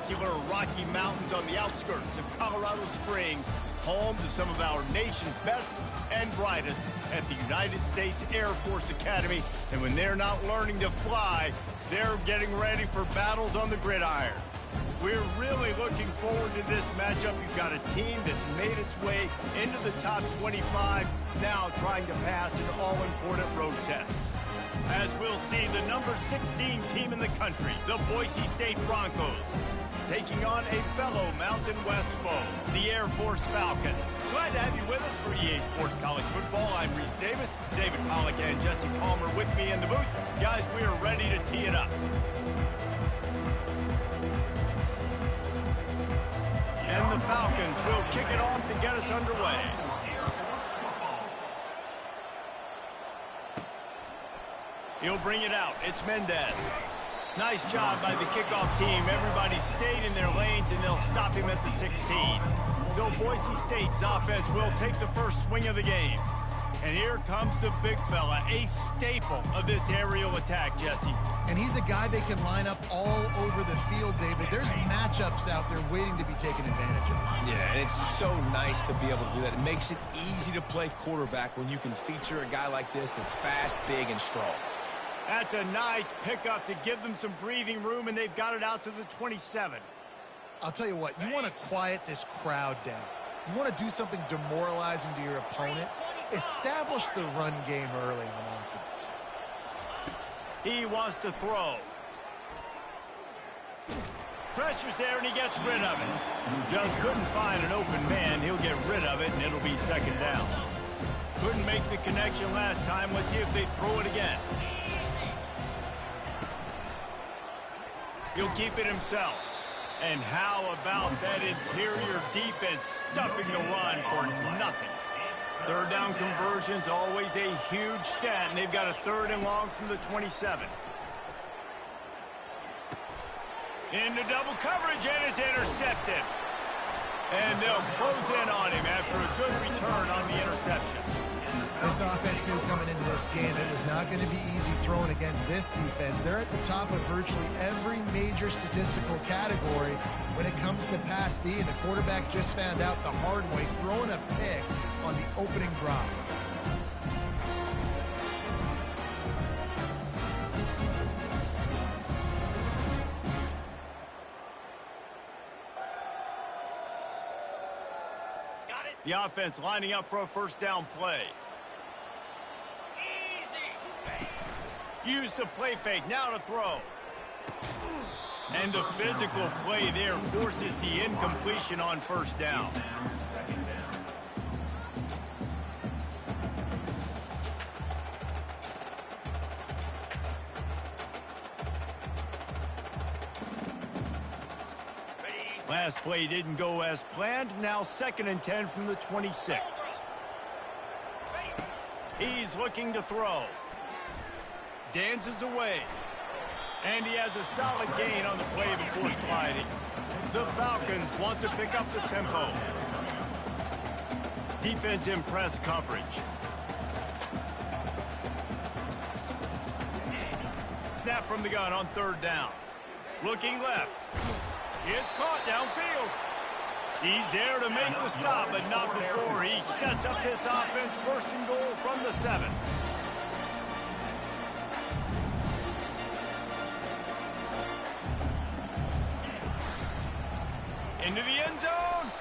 spectacular Rocky Mountains on the outskirts of Colorado Springs, home to some of our nation's best and brightest at the United States Air Force Academy. And when they're not learning to fly, they're getting ready for battles on the gridiron. We're really looking forward to this matchup. You've got a team that's made its way into the top 25, now trying to pass an all-important road test. As we'll see, the number 16 team in the country, the Boise State Broncos, taking on a fellow Mountain West foe, the Air Force Falcons. Glad to have you with us for EA Sports College Football. I'm Reese Davis, David Pollack and Jesse Palmer with me in the booth. Guys, we are ready to tee it up. And the Falcons will kick it off to get us underway. He'll bring it out. It's Mendez. Nice job by the kickoff team. Everybody stayed in their lanes, and they'll stop him at the 16. So Boise State's offense will take the first swing of the game. And here comes the big fella, a staple of this aerial attack, Jesse. And he's a guy they can line up all over the field, David. There's matchups out there waiting to be taken advantage of. Yeah, and it's so nice to be able to do that. It makes it easy to play quarterback when you can feature a guy like this that's fast, big, and strong. That's a nice pickup to give them some breathing room, and they've got it out to the 27. I'll tell you what, you want to quiet this crowd down. You want to do something demoralizing to your opponent. Establish the run game early on offense. He wants to throw. Pressure's there, and he gets rid of it. Just couldn't find an open man. He'll get rid of it, and it'll be second down. Couldn't make the connection last time. Let's see if they throw it again. He'll keep it himself. And how about that interior defense stuffing the run for nothing? Third down conversion's always a huge stat, and they've got a third and long from the 27. Into double coverage, and it's intercepted. And they'll close in on him after a good return on the interception. This offense knew coming into this game it was not going to be easy throwing against this defense. They're at the top of virtually every major statistical category when it comes to pass D, and the quarterback just found out the hard way, throwing a pick on the opening drop. The offense lining up for a first down play. Use the play fake, now to throw. And the physical play there forces the incompletion on first down. Last play didn't go as planned. Now 2nd and 10 from the 26. He's looking to throw. Dances away. And he has a solid gain on the play before sliding. The Falcons want to pick up the tempo. Defense in press coverage. Snap from the gun on third down. Looking left. It's caught downfield. He's there to make the stop, but not before he sets up this offense. First and goal from the 7. Into the end zone.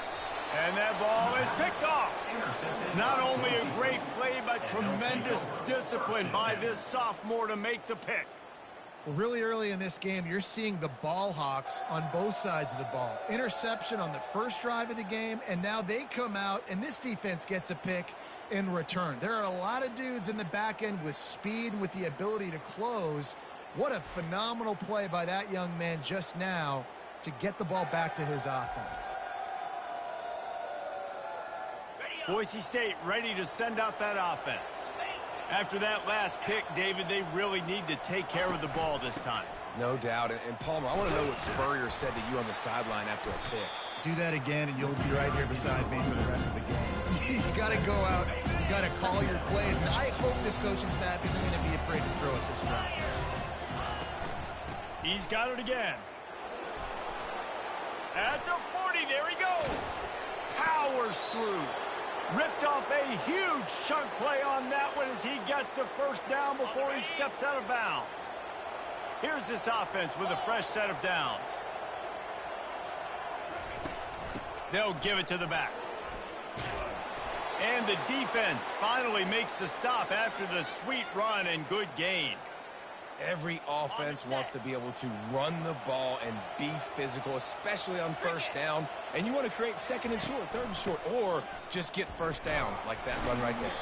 And that ball is picked off. Not only a great play, but tremendous discipline by this sophomore to make the pick. Well, really early in this game, you're seeing the ball hawks on both sides of the ball. Interception on the first drive of the game, and now they come out, and this defense gets a pick in return. There are a lot of dudes in the back end with speed and with the ability to close. What a phenomenal play by that young man just now to get the ball back to his offense. Boise State ready to send out that offense. After that last pick, David, they really need to take care of the ball this time. No doubt. And Palmer, I want to know what Spurrier said to you on the sideline after a pick. Do that again, and you'll be right here beside me for the rest of the game. You got to go out. You got to call your plays. And I hope this coaching staff isn't going to be afraid to throw it this way. He's got it again. At the 40, there he goes. Powers through. Ripped off a huge chunk play on that one as he gets the first down before he steps out of bounds. Here's this offense with a fresh set of downs. They'll give it to the back. And the defense finally makes the stop after the sweet run and good gain. Every offense wants to be able to run the ball and be physical, especially on first down. And you want to create second and short, third and short, or just get first downs like that run right there.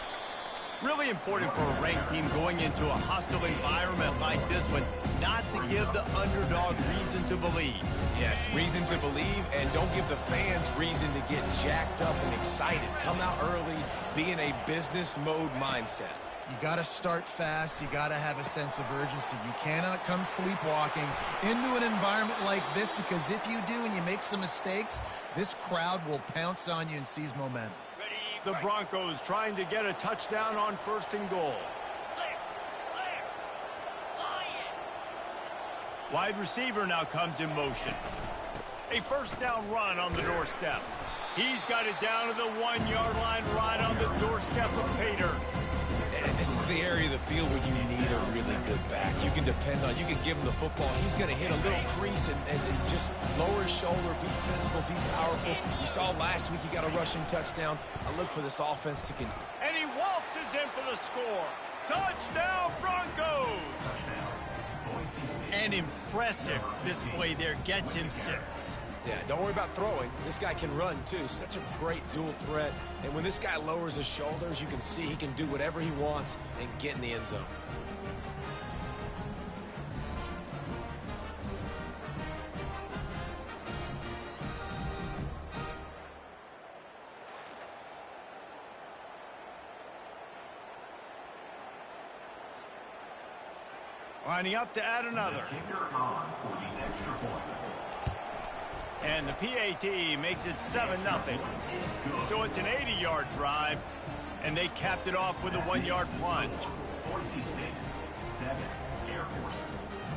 Really important for a ranked team going into a hostile environment like this one, not to give the underdog reason to believe. Yes, reason to believe, and don't give the fans reason to get jacked up and excited. Come out early, be in a business mode mindset. You got to start fast. You got to have a sense of urgency. You cannot come sleepwalking into an environment like this, because if you do and you make some mistakes, this crowd will pounce on you and seize momentum. The Broncos trying to get a touchdown on 1st and goal. Wide receiver now comes in motion. A first down run on the doorstep. He's got it down to the 1-yard line, right on the doorstep of Pater. This is the area of the field where you need a really good back. You can depend on, you can give him the football. He's going to hit a little crease and just lower his shoulder, be physical, be powerful. You saw last week he got a rushing touchdown. I look for this offense to continue. And he waltzes in for the score. Touchdown, Broncos! An impressive display there, gets him 6. Yeah, don't worry about throwing. This guy can run, too. Such a great dual threat. And when this guy lowers his shoulders, you can see he can do whatever he wants and get in the end zone. Lining up to add another. And the PAT makes it 7-0. So it's an 80-yard drive, and they capped it off with a 1-yard plunge. Boise State, 7, Air Force,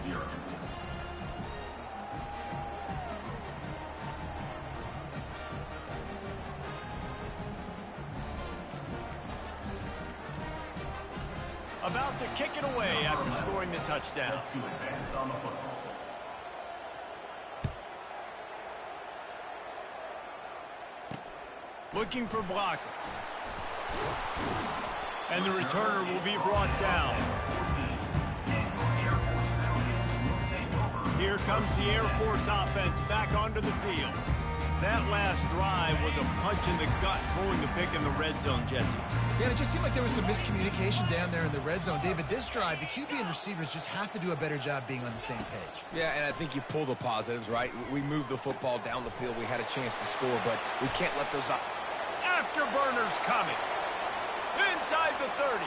0. About to kick it away after scoring the touchdown. To advance on the football. Looking for blockers. And the returner will be brought down. Here comes the Air Force offense back onto the field. That last drive was a punch in the gut, throwing the pick in the red zone, Jesse. Yeah, it just seemed like there was some miscommunication down there in the red zone. David, this drive, the QB and receivers just have to do a better job being on the same page. Yeah, and I think you pull the positives, right? We moved the football down the field. We had a chance to score, but we can't let those up. Afterburners coming. Inside the 30.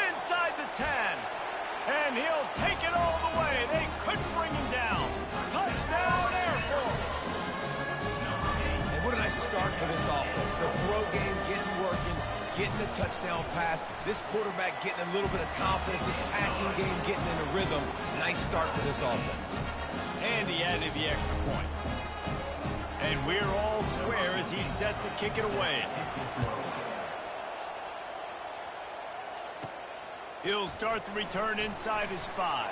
Inside the 10. And he'll take it all the way. They couldn't bring him down. Touchdown, Air Force. And what a nice start for this offense. The throw game getting working, getting the touchdown pass. This quarterback getting a little bit of confidence. This passing game getting in a rhythm. Nice start for this offense. And he added the extra point. And we're all square as he's set to kick it away. He'll start the return inside his 5.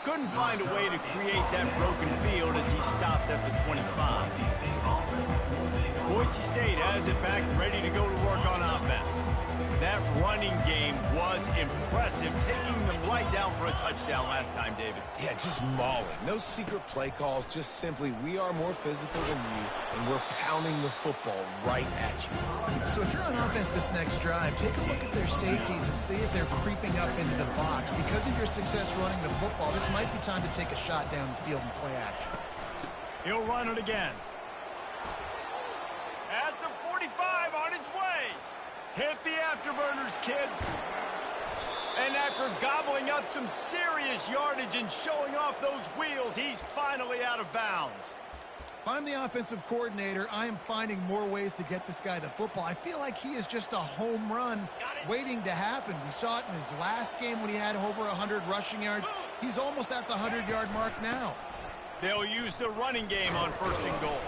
Couldn't find a way to create that broken field as he stopped at the 25. Boise State has it back, ready to go to work on offense. That running game was impressive, taking them right down for a touchdown last time, David. Yeah, just mauling. No secret play calls, just simply we are more physical than you, and we're pounding the football right at you. So if you're on offense this next drive, take a look at their safeties and see if they're creeping up into the box. Because of your success running the football, this might be time to take a shot down the field and play action. He'll run it again. At the 45, on his way. Hit the afterburners, kid. And after gobbling up some serious yardage and showing off those wheels, he's finally out of bounds. If I'm the offensive coordinator, I am finding more ways to get this guy the football. I feel like he is just a home run waiting to happen. We saw it in his last game when he had over 100 rushing yards. He's almost at the 100-yard mark now. They'll use the running game on 1st and goal.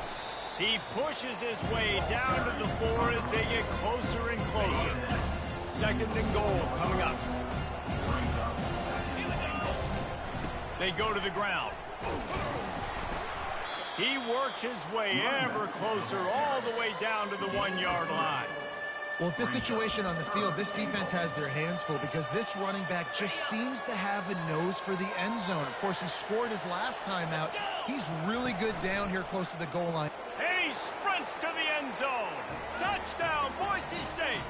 He pushes his way down to the floor as they get closer and closer. 2nd and goal coming up. They go to the ground. He works his way ever closer all the way down to the 1-yard line. Well, at this situation on the field, this defense has their hands full because this running back just seems to have a nose for the end zone. Of course, he scored his last time out. He's really good down here close to the goal line. And he sprints to the end zone. Touchdown, Boise State.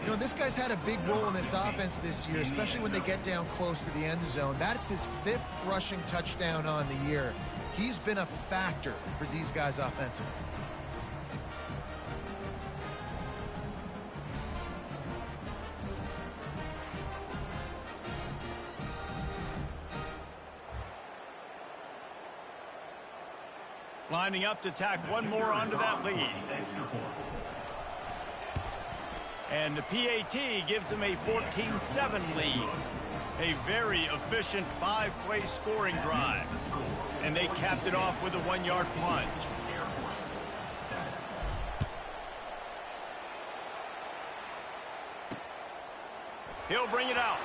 You know, this guy's had a big role in this offense this year, especially when they get down close to the end zone. That's his 5th rushing touchdown on the year. He's been a factor for these guys offensively. Lining up to tack one more onto that lead. And the PAT gives them a 14-7 lead. A very efficient 5-play scoring drive. And they capped it off with a 1-yard plunge. He'll bring it out.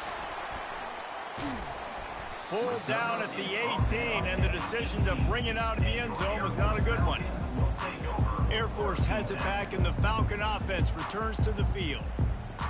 Pulled down at the 18, and the decision to bring it out in the end zone was not a good one. Air Force has it back, and the Falcon offense returns to the field.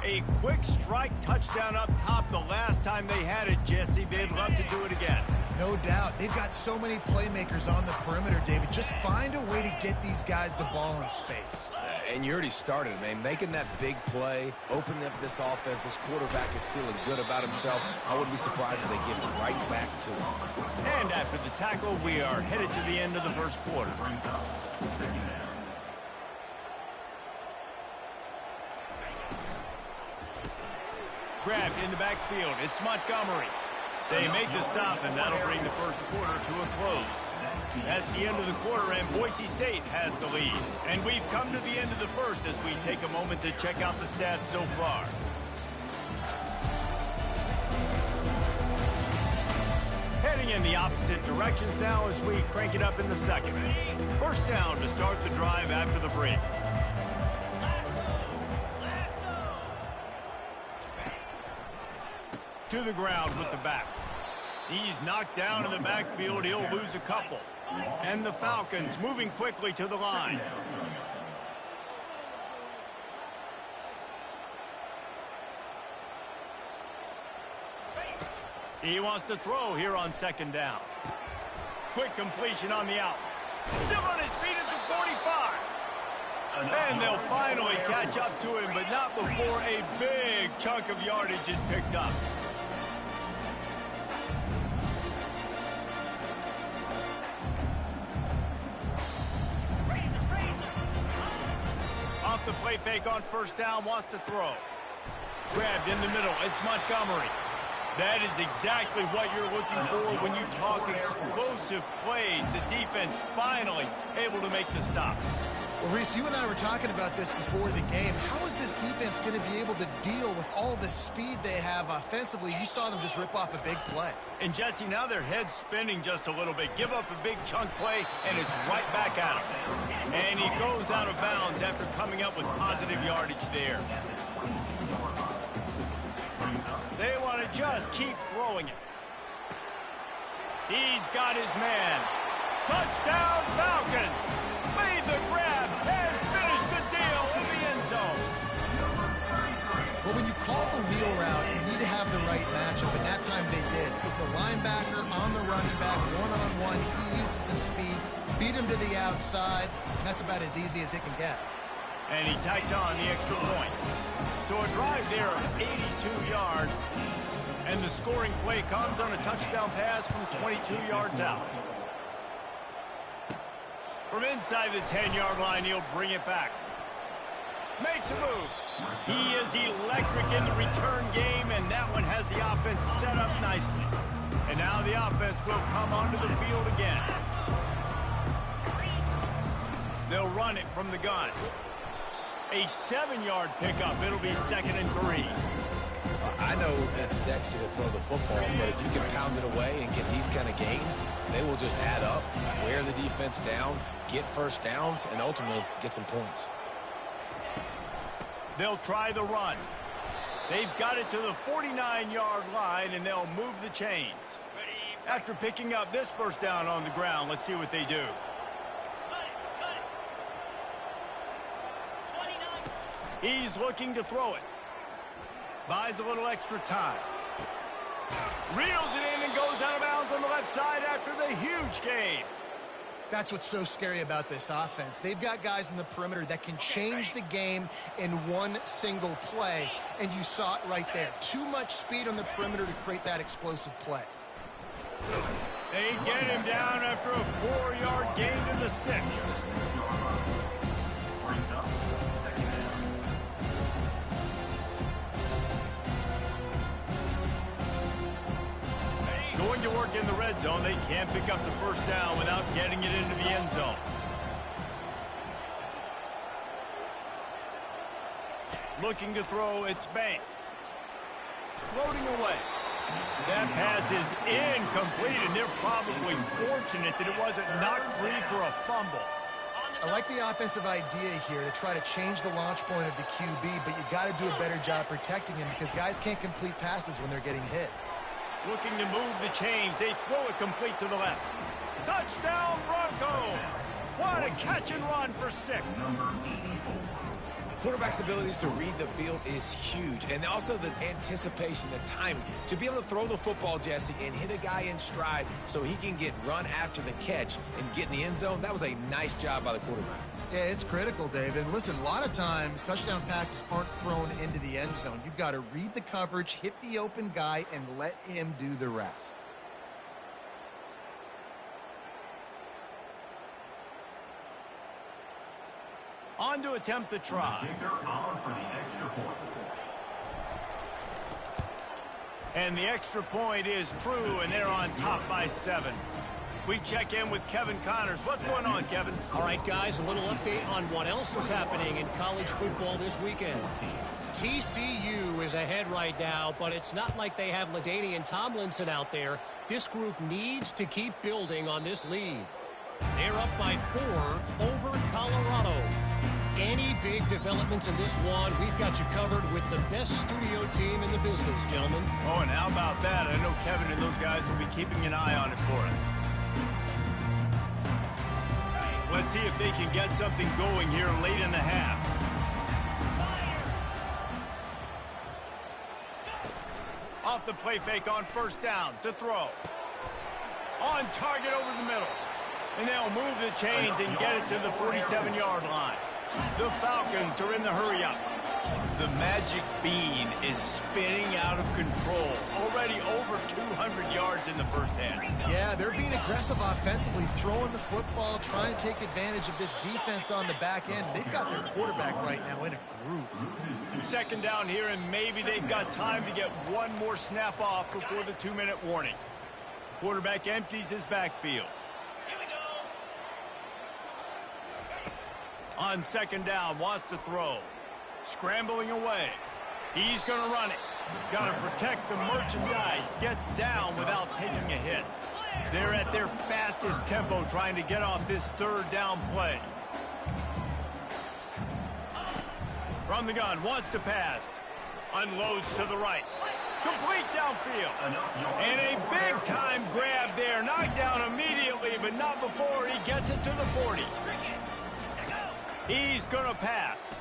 A quick strike touchdown up top the last time they had it, Jesse. They'd love to do it again. No doubt. They've got so many playmakers on the perimeter, David. Just find a way to get these guys the ball in space. And you already started, man. Making that big play, opening up this offense. This quarterback is feeling good about himself. I wouldn't be surprised if they give it right back to him. And after the tackle, we are headed to the end of the first quarter. Grabbed in the backfield. It's Montgomery. They make the stop, and that'll bring the first quarter to a close. That's the end of the quarter, and Boise State has the lead. And we've come to the end of the first as we take a moment to check out the stats so far. Heading in the opposite directions now as we crank it up in the second. First down to start the drive after the break. To the ground with the back. He's knocked down in the backfield. He'll lose a couple. And the Falcons moving quickly to the line. He wants to throw here on 2nd down. Quick completion on the out. Still on his feet at the 45. And they'll finally catch up to him, but not before a big chunk of yardage is picked up. Off the play fake on 1st down, wants to throw. Grabbed in the middle, it's Montgomery. That is exactly what you're looking for when you talk explosive plays. The defense finally able to make the stop. Well, Reese, you and I were talking about this before the game. How is this defense going to be able to deal with all the speed they have offensively? You saw them just rip off a big play. And, Jesse, now their head's spinning just a little bit. Give up a big chunk play, and it's right back at him. And he goes out of bounds after coming up with positive yardage there. They want to just keep throwing it. He's got his man. Touchdown, Falcons! Made the grab and finished the deal in the end zone. Well, when you call the wheel route, you need to have the right matchup, and that time they did. It was the linebacker on the running back, one-on-one. He uses his speed, beat him to the outside, and that's about as easy as it can get. And he tacks on the extra point. So a drive there of 82 yards, and the scoring play comes on a touchdown pass from 22 yards out. From inside the 10-yard line, he'll bring it back. Makes a move. He is electric in the return game, and that one has the offense set up nicely. And now the offense will come onto the field again. They'll run it from the gun. A 7-yard pickup. It'll be 2nd and 3. I know it's sexy to throw the football, but if you can pound it away and get these kind of gains, they will just add up, wear the defense down, get first downs, and ultimately get some points. They'll try the run. They've got it to the 49-yard line, and they'll move the chains. After picking up this first down on the ground, let's see what they do. He's looking to throw it. Buys a little extra time. Reels it in and goes out of bounds on the left side after the huge gain. That's what's so scary about this offense. They've got guys in the perimeter that can change the game in one single play, and you saw it right there. Too much speed on the perimeter to create that explosive play. They get him down after a 4-yard gain to the 6. Going to work in the red zone. They can't pick up the first down without getting it into the end zone. Looking to throw, it's Banks. Floating away. That pass is incomplete, and they're probably fortunate that it wasn't knocked free for a fumble. I like the offensive idea here to try to change the launch point of the QB, but you got to do a better job protecting him because guys can't complete passes when they're getting hit. Looking to move the chains. They throw it complete to the left. Touchdown, Broncos! What a catch and run for 6. Quarterback's abilities to read the field is huge, and also the anticipation, the timing. To be able to throw the football, Jesse, and hit a guy in stride so he can get run after the catch and get in the end zone, that was a nice job by the quarterback. Yeah, it's critical, David. Listen, a lot of times touchdown passes aren't thrown into the end zone. You've got to read the coverage, hit the open guy, and let him do the rest. On to attempt the try. And the extra point is true, and they're on top by 7. We check in with Kevin Connors. What's going on, Kevin? All right, guys, a little update on what else is happening in college football this weekend. TCU is ahead right now, but it's not like they have LaDainian Tomlinson out there. This group needs to keep building on this lead. They're up by 4 over Colorado. Any big developments in this one, we've got you covered with the best studio team in the business, gentlemen. Oh, and how about that? I know Kevin and those guys will be keeping an eye on it for us. Let's see if they can get something going here late in the half. Off the play fake on first down to throw. On target over the middle. And they'll move the chains and get it to the 47-yard line. The Falcons are in the hurry-up. The magic bean is spinning out of control. Already over 200 yards in the first half. Yeah, they're being aggressive offensively, throwing the football, trying to take advantage of this defense on the back end. They've got their quarterback right now in a groove. Second down here, and maybe they've got time to get one more snap off before the 2-minute warning. Quarterback empties his backfield. On second down, wants to throw. Scrambling away. He's going to run it. Got to protect the merchandise. Gets down without taking a hit. They're at their fastest tempo trying to get off this third down play. From the gun, wants to pass. Unloads to the right. Complete downfield. And a big-time grab there. Knocked down immediately, but not before he gets it to the 40. He's going to pass.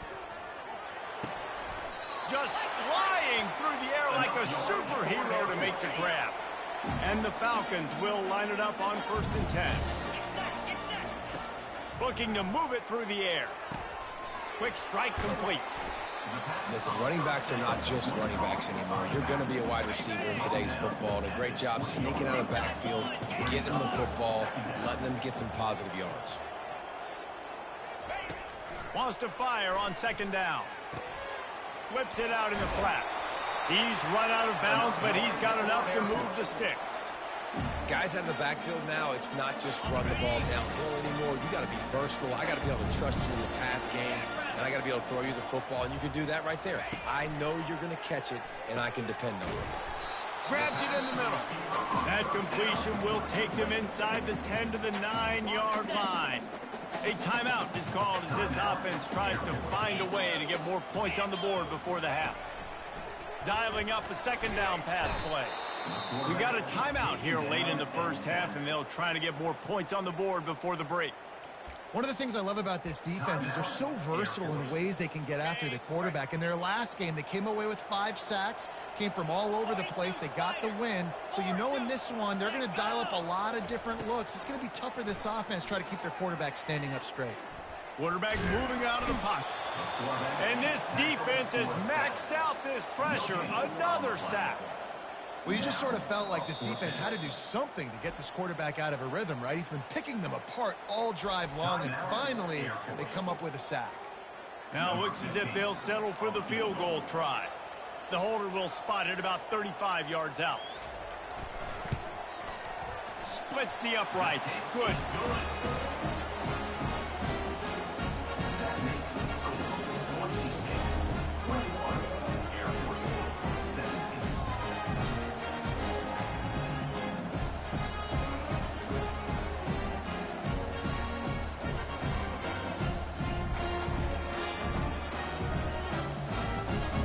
Just flying through the air like a superhero to make the grab. And the Falcons will line it up on 1st and 10. Looking to move it through the air. Quick strike complete. Listen, running backs are not just running backs anymore. You're going to be a wide receiver in today's football. And a great job sneaking out of the backfield, getting them the football, letting them get some positive yards. Wants to fire on second down. Flips it out in the flat. He's run out of bounds, but he's got enough to move the sticks. Guys out of the backfield now, it's not just run the ball downhill anymore. You got to be versatile. I got to be able to trust you in the pass game. And I got to be able to throw you the football, and you can do that right there. I know you're going to catch it, and I can depend on it. Grabs it in the middle. That completion will take them inside the 10 to the 9-yard line. A timeout is called as this offense tries to find a way to get more points on the board before the half. Dialing up a second down pass play. We got a timeout here late in the first half, and they'll try to get more points on the board before the break. One of the things I love about this defense is they're so versatile in ways they can get after the quarterback. In their last game, they came away with 5 sacks, came from all over the place. They got the win. So you know in this one, they're going to dial up a lot of different looks. It's going to be tough for this offense to try to keep their quarterback standing up straight. Quarterback moving out of the pocket. And this defense has maxed out this pressure. Another sack. Well, you just sort of felt like this defense had to do something to get this quarterback out of a rhythm, right? He's been picking them apart all drive long, and finally they come up with a sack. Now it looks as if they'll settle for the field goal try. The holder will spot it about 35 yards out. Splits the uprights. Good.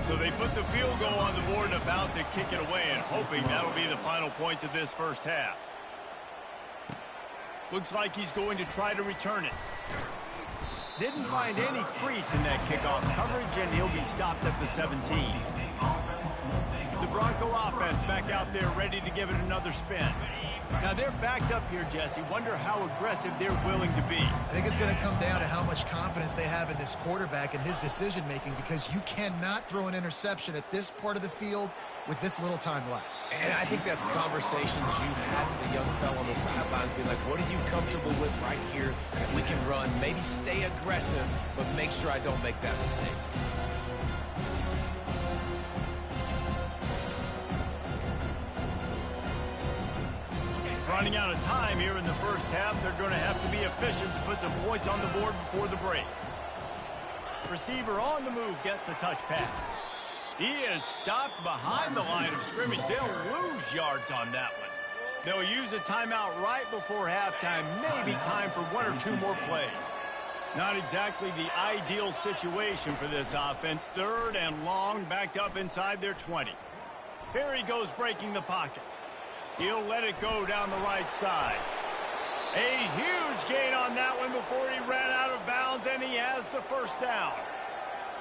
So they put the field goal on the board and about to kick it away, and hoping that'll be the final points of this first half. Looks like he's going to try to return it. Didn't find any crease in that kickoff coverage, and he'll be stopped at the 17. The Bronco offense back out there ready to give it another spin. Now they're backed up here, Jesse. Wonder how aggressive they're willing to be. I think it's going to come down to how much confidence they have in this quarterback and his decision-making, because you cannot throw an interception at this part of the field with this little time left. And I think that's conversations you've had with the young fellow on the sidelines. Be like, what are you comfortable with right here that we can run? Maybe stay aggressive, but make sure I don't make that mistake. Running out of time here in the first half, they're going to have to be efficient to put some points on the board before the break. Receiver on the move gets the touch pass. He is stopped behind the line of scrimmage. They'll lose yards on that one. They'll use a timeout right before halftime. Maybe time for 1 or 2 more plays. Not exactly the ideal situation for this offense. 3rd and long, backed up inside their 20. Here he goes breaking the pocket. He'll let it go down the right side. A huge gain on that one before he ran out of bounds, and he has the first down.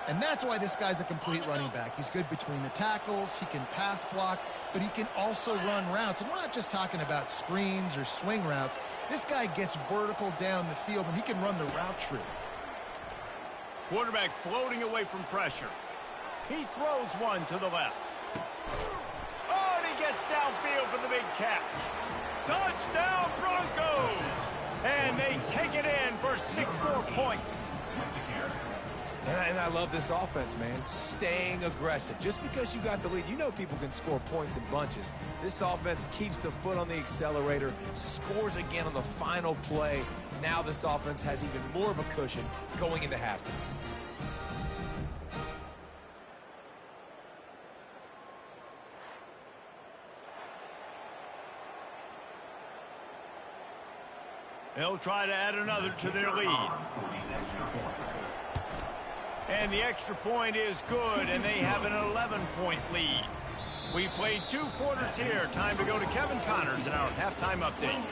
And that's why this guy's a complete running back. He's good between the tackles, he can pass block, but he can also run routes. And we're not just talking about screens or swing routes. This guy gets vertical down the field, and he can run the route tree. Quarterback floating away from pressure. He throws one to the left. Oh, and he gets downfield for the big catch. Touchdown, Broncos! And they take it in for 6 more points. And I love this offense, man. Staying aggressive. Just because you got the lead, you know people can score points in bunches. This offense keeps the foot on the accelerator, scores again on the final play. Now this offense has even more of a cushion going into halftime. They'll try to add another to their lead. And the extra point is good, and they have an 11-point lead. We've played 2 quarters here. Time to go to Kevin Connors in our halftime update.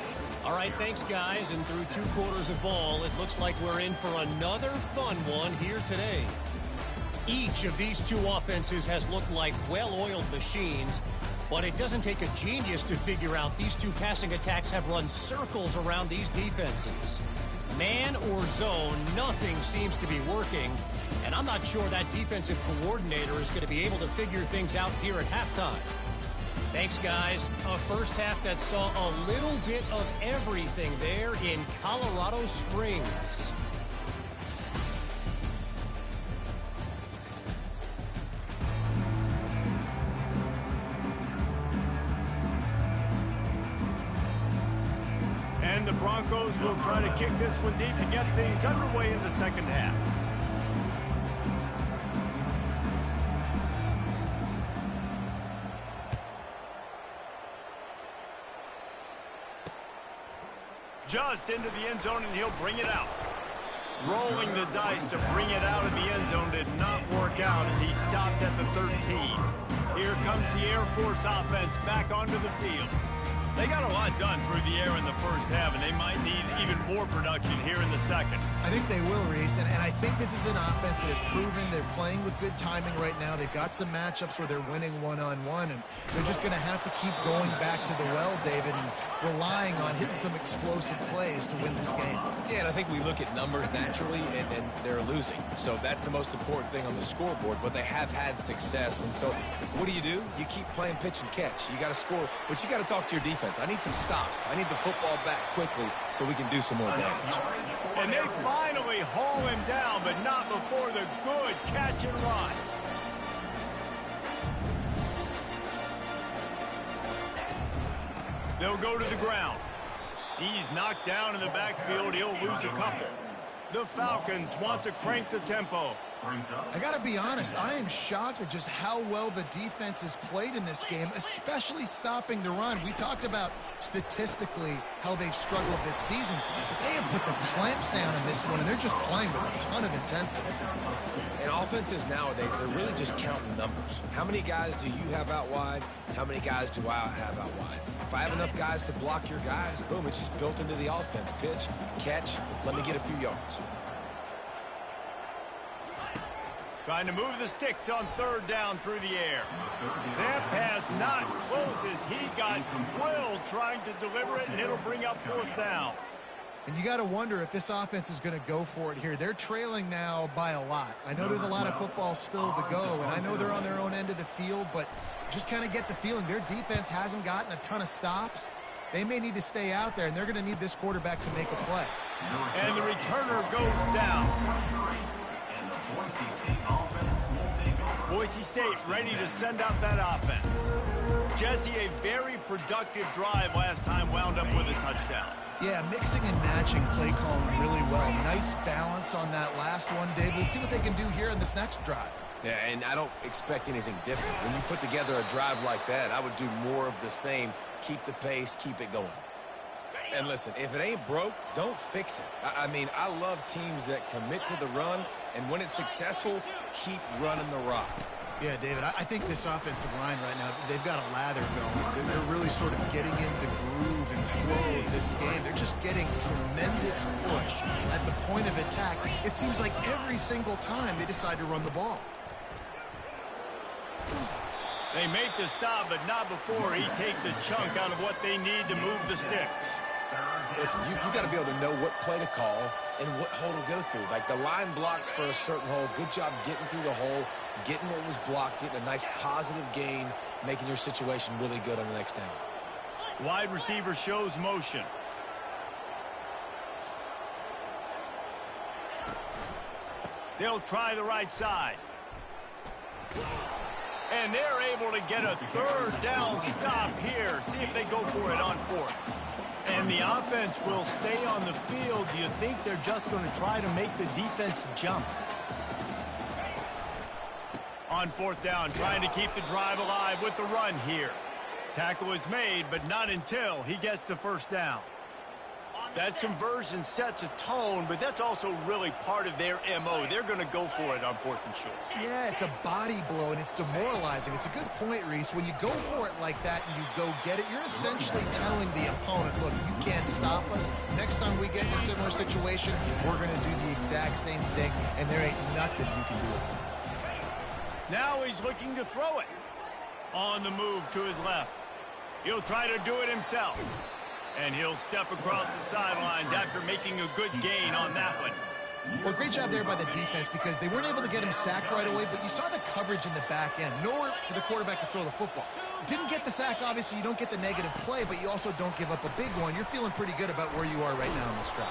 All right, thanks, guys. And through 2 quarters of ball, it looks like we're in for another fun one here today. Each of these 2 offenses has looked like well-oiled machines, but it doesn't take a genius to figure out these 2 passing attacks have run circles around these defenses. Man or zone, nothing seems to be working, and I'm not sure that defensive coordinator is going to be able to figure things out here at halftime. Thanks, guys. A first half that saw a little bit of everything there in Colorado Springs. And the Broncos will try to kick this one deep to get things underway in the second half. just into the end zone, and he'll bring it out. Rolling the dice to bring it out of the end zone did not work out as he stopped at the 13. Here comes the Air Force offense back onto the field. They got a lot done through the air in the first half, and they might need even more production here in the second. I think they will, Reese, and I think this is an offense that has proven they're playing with good timing right now. They've got some matchups where they're winning one-on-one, and they're just going to have to keep going back to the well, David, and relying on hitting some explosive plays to win this game. Yeah, and I think we look at numbers naturally, and they're losing. So that's the most important thing on the scoreboard, but they have had success. And so what do? You keep playing pitch and catch. You got to score, but you got to talk to your defense. I need some stops. I need the football back quickly so we can do some more damage. And they finally haul him down, but not before the good catch and run. They'll go to the ground. He's knocked down in the backfield. He'll lose a couple. The Falcons want to crank the tempo. I got to be honest, I am shocked at just how well the defense has played in this game, especially stopping the run. We talked about statistically how they've struggled this season, but they have put the clamps down in this one, and they're just playing with a ton of intensity. And offenses nowadays, they're really just counting numbers. How many guys do you have out wide? How many guys do I have out wide? If I have enough guys to block your guys, boom, it's just built into the offense. Pitch, catch, let me get a few yards. Trying to move the sticks on third down through the air. That pass not close as he got drilled trying to deliver it, and it'll bring up fourth down. And you got to wonder if this offense is going to go for it here. They're trailing now by a lot. I know there's a lot of football still to go, and I know they're on their own end of the field, but just kind of get the feeling their defense hasn't gotten a ton of stops. They may need to stay out there, and they're going to need this quarterback to make a play. And the returner goes down. Boise State ready to send out that offense. Jesse, a very productive drive last time wound up with a touchdown. Yeah, mixing and matching play calling really well. Nice balance on that last one, Dave. Let's see what they can do here in this next drive. Yeah, and I don't expect anything different. When you put together a drive like that, I would do more of the same. Keep the pace, keep it going. And listen, if it ain't broke, don't fix it. I mean, I love teams that commit to the run, and when it's successful, keep running the rock. Yeah, David, I think this offensive line right now, they've got a lather going. They're really sort of getting in the groove and flow of this game. They're just getting tremendous push at the point of attack. It seems like every single time they decide to run the ball. They make the stop, but not before he takes a chunk out of what they need to move the sticks. Listen, you got to be able to know what play to call and what hole to go through. Like the line blocks for a certain hole. Good job getting through the hole, getting what was blocked, getting a nice positive gain, making your situation really good on the next down. Wide receiver shows motion. They'll try the right side. And they're able to get a third down stop here. See if they go for it on fourth. And the offense will stay on the field. Do you think they're just going to try to make the defense jump? On fourth down, trying to keep the drive alive with the run here. Tackle is made, but not until he gets the first down. That conversion sets a tone, but that's also really part of their MO. They're going to go for it on fourth and short. Yeah, it's a body blow, and it's demoralizing. It's a good point, Reese. When you go for it like that and you go get it, you're essentially telling the opponent, look, you can't stop us. Next time we get in a similar situation, we're going to do the exact same thing, and there ain't nothing you can do about it. Now he's looking to throw it. On the move to his left. He'll try to do it himself. And he'll step across the sidelines after making a good gain on that one. Well, great job there by the defense because they weren't able to get him sacked right away, but you saw the coverage in the back end. Nowhere for the quarterback to throw the football. Didn't get the sack, obviously. You don't get the negative play, but you also don't give up a big one. You're feeling pretty good about where you are right now in this drive.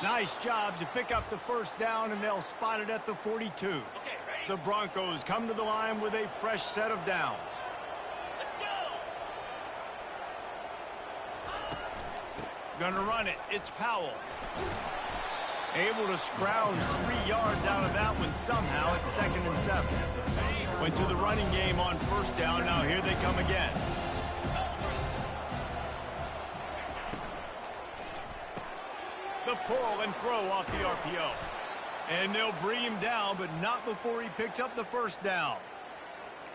Nice job to pick up the first down, and they'll spot it at the 42. The Broncos come to the line with a fresh set of downs. Gonna run it. It's Powell. Able to scrounge 3 yards out of that one somehow. It's 2nd and 7. Went to the running game on first down. Now here they come again. The pull and throw off the RPO. And they'll bring him down, but not before he picks up the first down.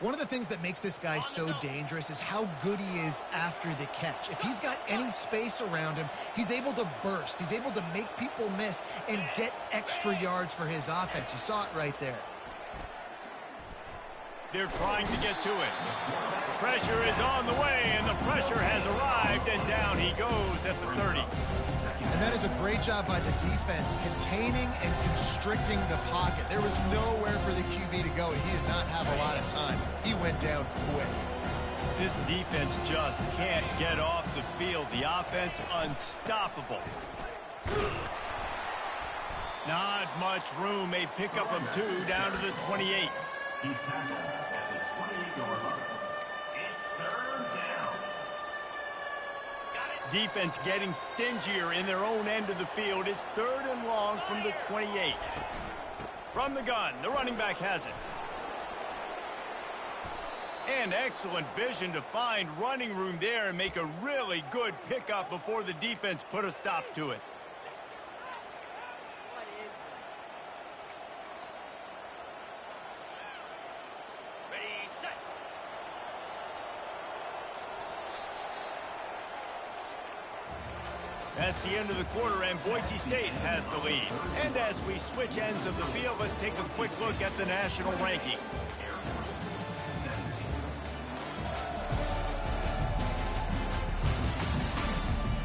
One of the things that makes this guy so dangerous is how good he is after the catch. If he's got any space around him, he's able to burst. He's able to make people miss and get extra yards for his offense. You saw it right there. They're trying to get to it. Pressure is on the way, and the pressure has arrived, and down he goes at the 30. And that is a great job by the defense, containing and constricting the pocket. There was nowhere for the QB to go, and he did not have a lot of time. He went down quick. This defense just can't get off the field. The offense unstoppable. Not much room. A pickup of 2 down to the 28. He's tackled at the 28-yard line. It's third down. Defense getting stingier in their own end of the field. It's 3rd and long from the 28. From the gun, the running back has it. And excellent vision to find running room there and make a really good pickup before the defense put a stop to it. That's the end of the quarter, and Boise State has the lead. And as we switch ends of the field, let's take a quick look at the national rankings.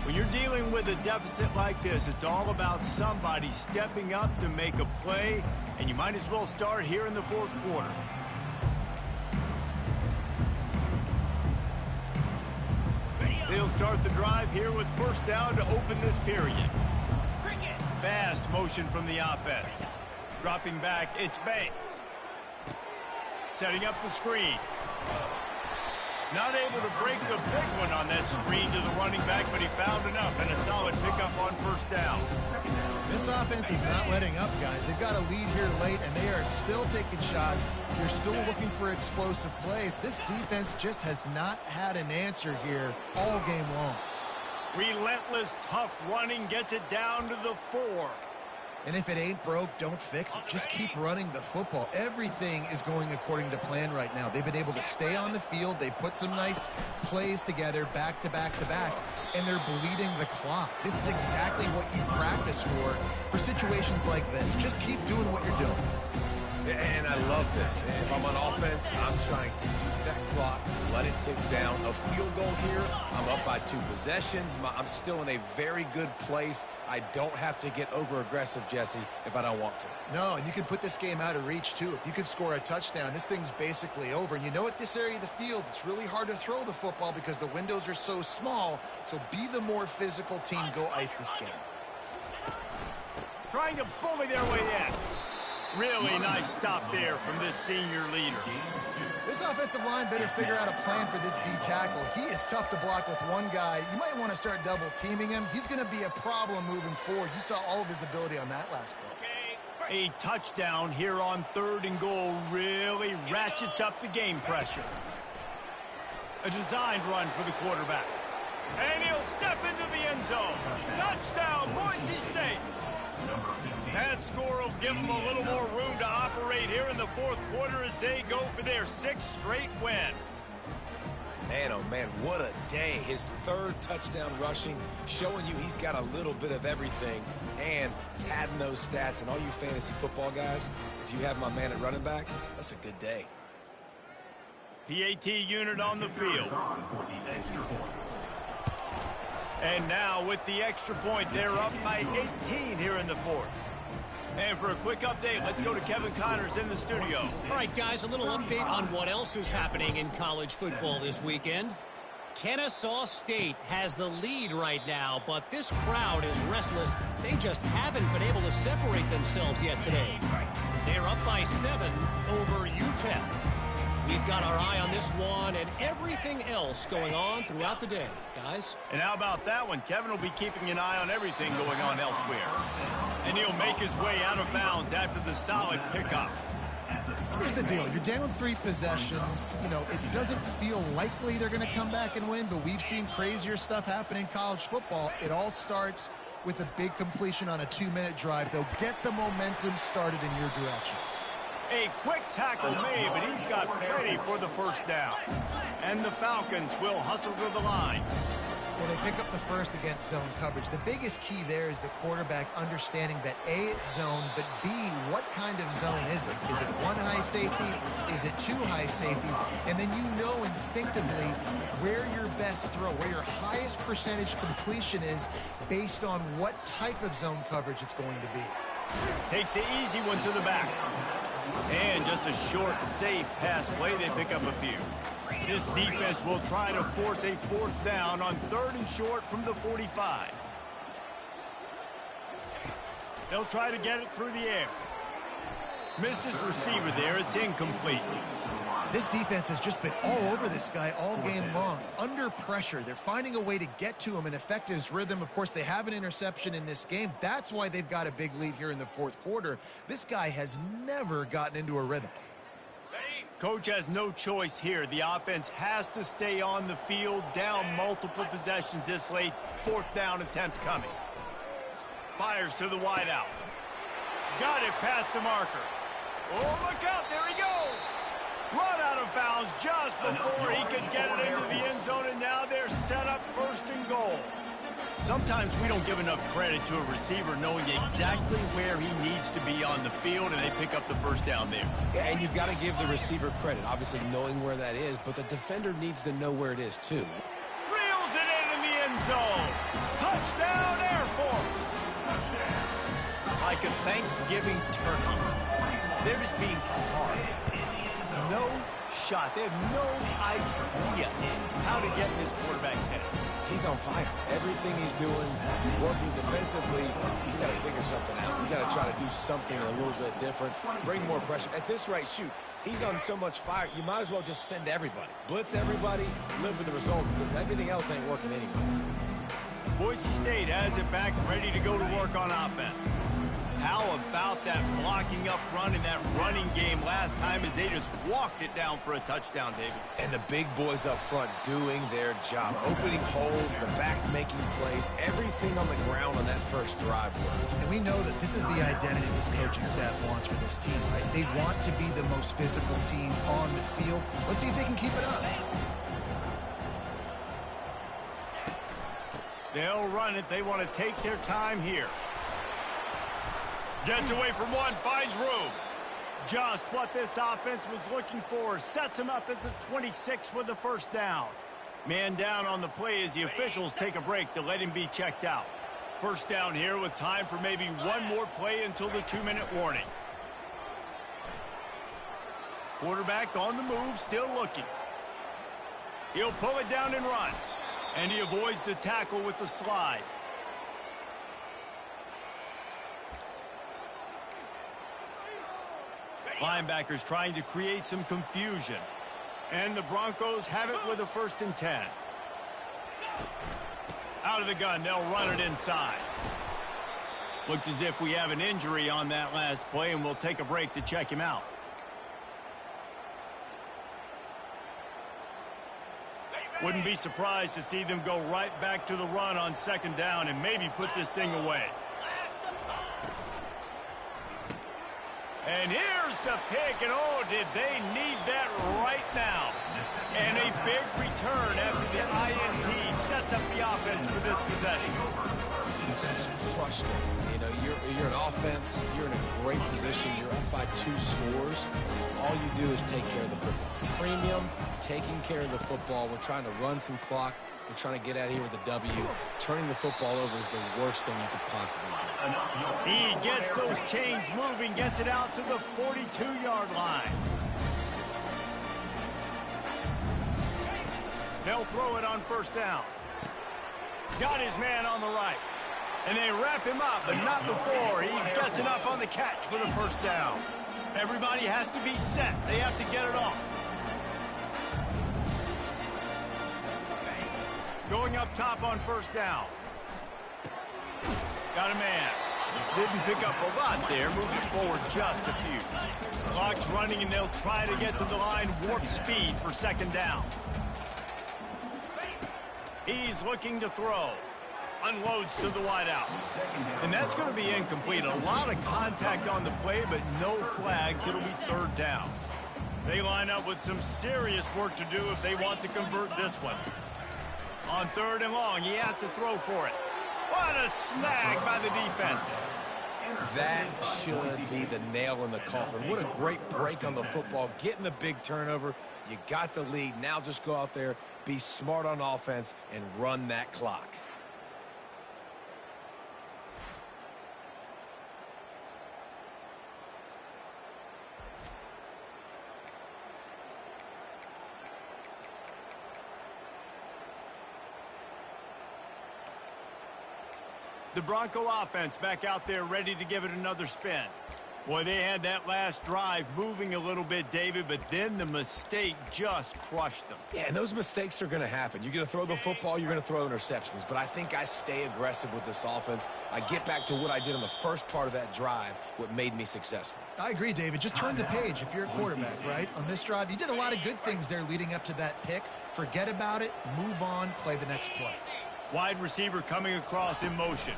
When you're dealing with a deficit like this, it's all about somebody stepping up to make a play, and you might as well start here in the 4th quarter. They'll start the drive here with first down to open this period. Fast motion from the offense. Dropping back, it's Banks. Setting up the screen. Not able to break the big one on that screen to the running back, but he found enough and a solid pickup on first down. This offense is not letting up, guys. They've got a lead here late, and they are still taking shots. They're still looking for explosive plays. This defense just has not had an answer here all game long. Relentless, tough running gets it down to the 4. And if it ain't broke, don't fix it. Just keep running the football. Everything is going according to plan right now. They've been able to stay on the field. They put some nice plays together back to back to back, and they're bleeding the clock. This is exactly what you practice for situations like this. Just keep doing what you're doing. And I love this. If I'm on offense, I'm trying to eat that clock, let it tick down. A field goal here, I'm up by 2 possessions. I'm still in a very good place. I don't have to get over-aggressive, Jesse, if I don't want to. No, and you can put this game out of reach, too. If you could score a touchdown, this thing's basically over. And you know, at this area of the field, it's really hard to throw the football because the windows are so small. So be the more physical team. Go ice this game. Trying to bully their way in. Really nice stop there from this senior leader. This offensive line better figure out a plan for this D tackle. He is tough to block with one guy. You might want to start double teaming him. He's going to be a problem moving forward. You saw all of his ability on that last play. A touchdown here on 3rd and goal really ratchets up the game pressure. A designed run for the quarterback. And he'll step into the end zone. Touchdown, Boise State. That score will give them a little more room to operate here in the 4th quarter as they go for their 6th straight win. Man, oh man, what a day. His 3rd touchdown rushing, showing you he's got a little bit of everything and padding those stats. And all you fantasy football guys, if you have my man at running back, that's a good day. PAT unit on the field. And now with the extra point, they're up by 18 here in the 4th. And for a quick update, let's go to Kevin Connors in the studio. All right, guys, a little update on what else is happening in college football this weekend. Kennesaw State has the lead right now, but this crowd is restless. They just haven't been able to separate themselves yet today. They're up by 7 over UTEP. We've got our eye on this one and everything else going on throughout the day, guys. And how about that one? Kevin will be keeping an eye on everything going on elsewhere. And he'll make his way out of bounds after the solid pickup. Here's the deal. You're down 3 possessions. You know, it doesn't feel likely they're going to come back and win, but we've seen crazier stuff happen in college football. It all starts with a big completion on a 2-minute drive. They'll get the momentum started in your direction. A quick tackle made, but he's got plenty for the first down. And the Falcons will hustle to the line. Well, they pick up the first against zone coverage. The biggest key there is the quarterback understanding that A, it's zone, but B, what kind of zone is it? Is it one high safety? Is it two high safeties? And then you know instinctively where your best throw, where your highest percentage completion is based on what type of zone coverage it's going to be. Takes the easy one to the back. And just a short, safe pass play. They pick up a few. This defense will try to force a fourth down on 3rd and short from the 45. They'll try to get it through the air. Missed his receiver there. It's incomplete. This defense has just been all over this guy all game long. Under pressure, they're finding a way to get to him and affect his rhythm. Of course, they have an interception in this game. That's why they've got a big lead here in the 4th quarter. This guy has never gotten into a rhythm. Coach has no choice here. The offense has to stay on the field, down multiple possessions this late. 4th down attempt coming. Fires to the wideout. Got it past the marker. Oh, look out. There he goes. Run out of bounds just before he could get it into the end zone, and now they're set up 1st and goal. Sometimes we don't give enough credit to a receiver knowing exactly where he needs to be on the field, and they pick up the first down there. Yeah, and you've got to give the receiver credit, obviously knowing where that is, but the defender needs to know where it is too. Reels it in the end zone. Touchdown, Air Force. Like a Thanksgiving turkey. They're just being carved. No shot. They have no idea how to get in this quarterback's head. He's on fire. Everything he's doing, he's working defensively. You got to figure something out. You got to try to do something a little bit different. Bring more pressure. At this rate, shoot, he's on so much fire, you might as well just send everybody. Blitz everybody, live with the results, because everything else ain't working anyways. Boise State has it back, ready to go to work on offense. How about that blocking up front in that running game last time as they just walked it down for a touchdown, David? And the big boys up front doing their job. Opening holes, the backs making plays, everything on the ground on that first drive worked. And we know that this is the identity this coaching staff wants for this team, right? They want to be the most physical team on the field. Let's see if they can keep it up. They'll run it. They want to take their time here. Gets away from one, finds room. Just what this offense was looking for. Sets him up at the 26 with the first down. Man down on the play as the officials take a break to let him be checked out. First down here with time for maybe one more play until the 2-minute warning. Quarterback on the move, still looking. He'll pull it down and run. And he avoids the tackle with the slide. Linebackers trying to create some confusion. And the Broncos have it with a 1st and 10. Out of the gun, they'll run it inside. Looks as if we have an injury on that last play, and we'll take a break to check him out. Wouldn't be surprised to see them go right back to the run on 2nd down and maybe put this thing away. And here's the pick, and oh, did they need that right now. And a big return after the INT sets up the offense for this possession. This is frustrating. You know, you're an offense, you're in a great position, you're up by 2 scores. All you do is take care of the football. Premium, taking care of the football. We're trying to run some clock. We're trying to get out of here with a W. Turning the football over is the worst thing you could possibly do. He gets those chains moving, gets it out to the 42-yard line. They'll throw it on 1st down. Got his man on the right. And they wrap him up, but not before he gets enough on the catch for the 1st down. Everybody has to be set. They have to get it off. Going up top on 1st down. Got a man. Didn't pick up a lot there. Moved it forward just a few. Clock's running, and they'll try to get to the line. Warp speed for 2nd down. He's looking to throw. unloads to the wideout. And that's going to be incomplete. A lot of contact on the play, but no flags. It'll be third down. They line up with some serious work to do if they want to convert this one. On third and long, he has to throw for it. What a snag by the defense. That should be the nail in the coffin. What a great break on the football. Getting the big turnover. You got the lead. Now just go out there, be smart on offense, and run that clock. The Bronco offense back out there ready to give it another spin. Boy, they had that last drive moving a little bit, David, but then the mistake just crushed them. Yeah, and those mistakes are going to happen. You're going to throw the football, you're going to throw interceptions. But I think I stay aggressive with this offense. I get back to what I did in the first part of that drive, what made me successful. I agree, David. Just turn the page if you're a quarterback, right? On this drive, you did a lot of good things there leading up to that pick. Forget about it, move on, play the next play. Wide receiver coming across in motion.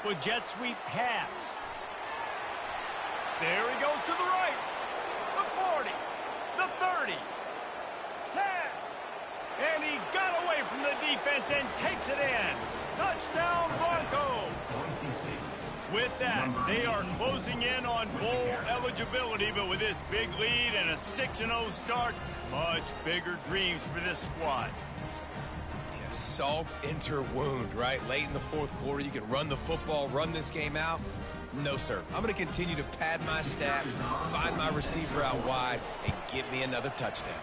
With jet sweep pass. There he goes to the right. The 40. The 30. 10. And he got away from the defense and takes it in. Touchdown Broncos. With that, they are closing in on bowl eligibility, but with this big lead and a 6-0 start, much bigger dreams for this squad. Salt enter wound, right? Late in the fourth quarter, you can run the football, run this game out. No, sir. I'm going to continue to pad my stats, find my receiver out wide, and give me another touchdown.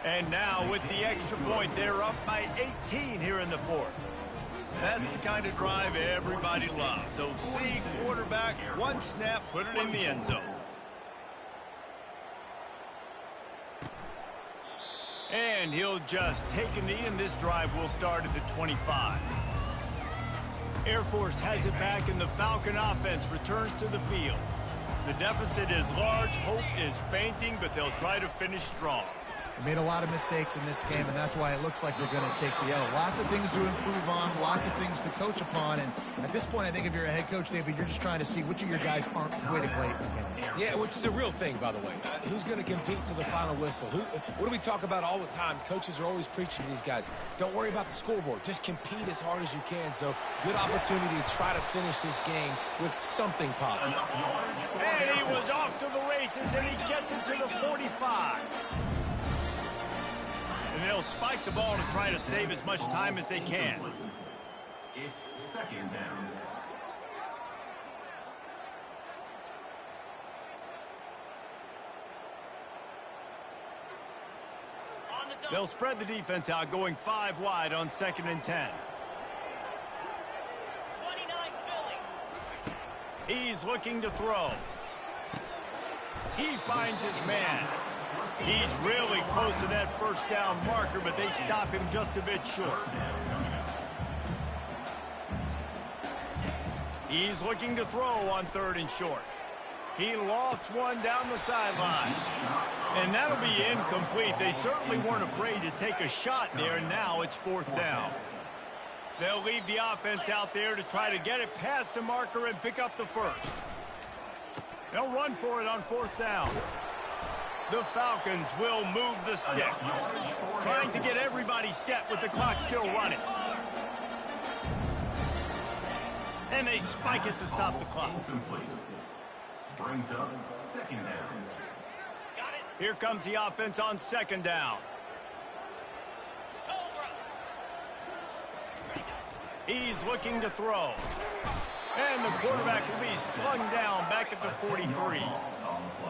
And now with the extra point, they're up by 18 here in the fourth. That's the kind of drive everybody loves. So see quarterback, one snap, put it in the end zone. And he'll just take a knee, and this drive will start at the 25. Air Force has it back, and the Falcon offense returns to the field. The deficit is large, hope is fainting, but they'll try to finish strong. They made a lot of mistakes in this game, and that's why it looks like they're going to take the L. Lots of things to improve on, lots of things to coach upon, and at this point, I think if you're a head coach, David, you're just trying to see which of your guys aren't quitting late in the game. Yeah, which is a real thing, by the way. Who's going to compete to the final whistle? What do we talk about all the time? Coaches are always preaching to these guys. Don't worry about the scoreboard. Just compete as hard as you can. So, good opportunity to try to finish this game with something positive. And he was off to the races, and he gets it to the 45. And they'll spike the ball to try to save as much time as they can. It's second down. They'll spread the defense out, going 5 wide on 2nd and 10. 29 Philly. He's looking to throw. He finds his man. He's really close to that first down marker, but they stop him just a bit short. He's looking to throw on 3rd and short. He lofts one down the sideline. And that'll be incomplete. They certainly weren't afraid to take a shot there, and now it's 4th down. They'll leave the offense out there to try to get it past the marker and pick up the first. They'll run for it on 4th down. The Falcons will move the sticks, trying to get everybody set with the clock still running. And they spike it to stop the clock. Brings up 2nd down. Here comes the offense on 2nd down. He's looking to throw. And the quarterback will be slung down back at the 43.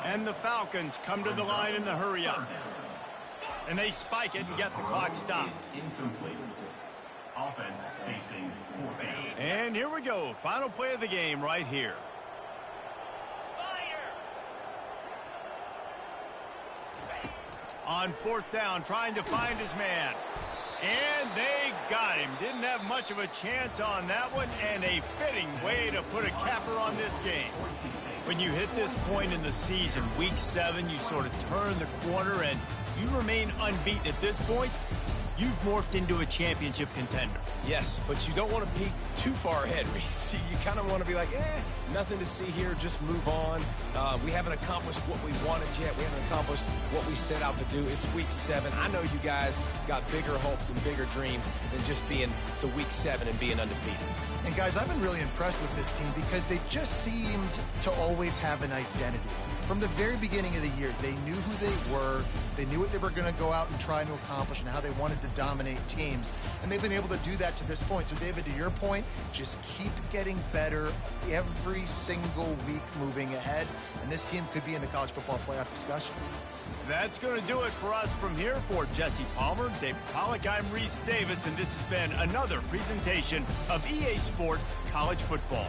And the Falcons come to the line in the hurry-up. And they spike it and get the clock stopped. Incomplete. Offense facing 4th down. And here we go. Final play of the game right here. On 4th down, trying to find his man. And they got him. Didn't have much of a chance on that one, and a fitting way to put a capper on this game. When you hit this point in the season, week 7, you sort of turn the corner and you remain unbeaten at this point. you've morphed into a championship contender. Yes, but you don't want to peek too far ahead, Reese. You kind of want to be like, nothing to see here, just move on. We haven't accomplished what we wanted yet. We haven't accomplished what we set out to do. It's week 7. I know you guys got bigger hopes and bigger dreams than just being to week 7 and being undefeated. And guys, I've been really impressed with this team because they just seemed to always have an identity. From the very beginning of the year, they knew who they were, they knew what they were going to go out and try to accomplish and how they wanted to dominate teams. And they've been able to do that to this point. So, David, to your point, just keep getting better every single week moving ahead. And this team could be in the college football playoff discussion. That's going to do it for us from here. For Jesse Palmer, David Pollack, I'm Reese Davis, and this has been another presentation of EA Sports College Football.